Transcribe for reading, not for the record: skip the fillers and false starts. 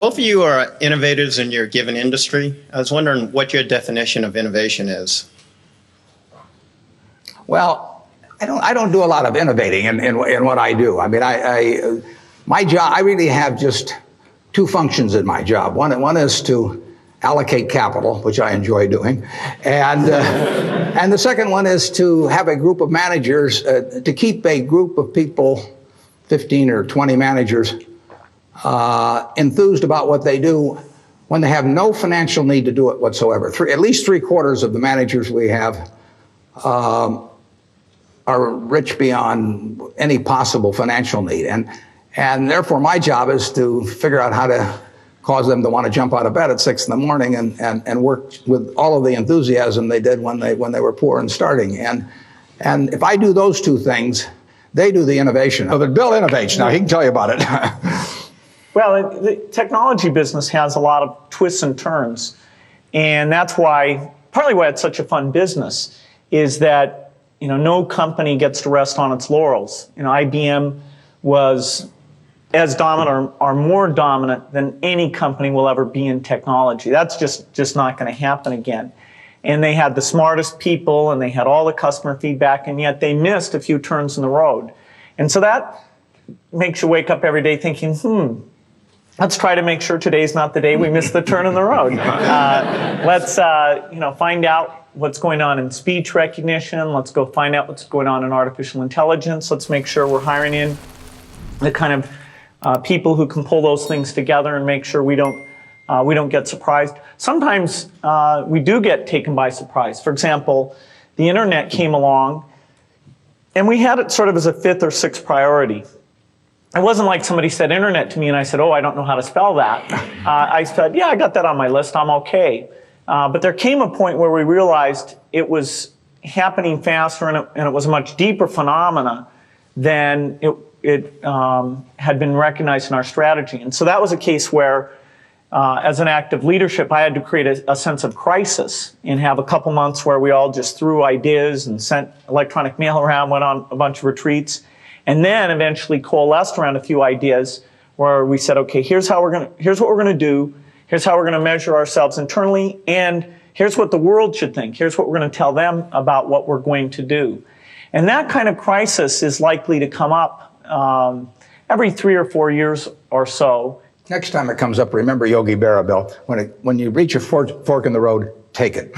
Both of you are innovators in your given industry. I was wondering what your definition of innovation is. Well, I don't do a lot of innovating in what I do. I mean, my job, I really have just two functions in my job. One is to allocate capital, which I enjoy doing, and the second one is to have a group of managers, to keep a group of people, 15 or 20 managers, enthused about what they do when they have no financial need to do it whatsoever. At least 3/4 of the managers we have are rich beyond any possible financial need. And therefore my job is to figure out how to cause them to want to jump out of bed at 6 in the morning and work with all of the enthusiasm they did when they were poor and starting. And if I do those two things, they do the innovation. So that Bill innovates. Now he can tell you about it. Well, the technology business has a lot of twists and turns. And that's partly why it's such a fun business, is that, no company gets to rest on its laurels. IBM was as dominant or more dominant than any company will ever be in technology. That's just not going to happen again. And they had the smartest people, and they had all the customer feedback, and yet they missed a few turns in the road. And so that makes you wake up every day thinking, let's try to make sure today's not the day we miss the turn in the road. Let's find out what's going on in speech recognition. Let's go find out what's going on in artificial intelligence. Let's make sure we're hiring in the kind of people who can pull those things together and make sure we don't get surprised. Sometimes we do get taken by surprise. For example, the internet came along, and we had it sort of as a 5th or 6th priority. It wasn't like somebody said internet to me and I said, oh, I don't know how to spell that. I said, yeah, I got that on my list. I'm okay. But there came a point where we realized it was happening faster, and it was a much deeper phenomena than it had been recognized in our strategy. And so that was a case where, as an act of leadership, I had to create a sense of crisis and have a couple months where we all just threw ideas and sent electronic mail around, went on a bunch of retreats, and then eventually coalesced around a few ideas where we said, okay, here's what we're going to do, here's how we're going to measure ourselves internally, and here's what the world should think, here's what we're going to tell them about what we're going to do. And that kind of crisis is likely to come up every 3 or 4 years or so. Next time it comes up, remember Yogi Berra, Bill. When you reach a fork in the road, take it.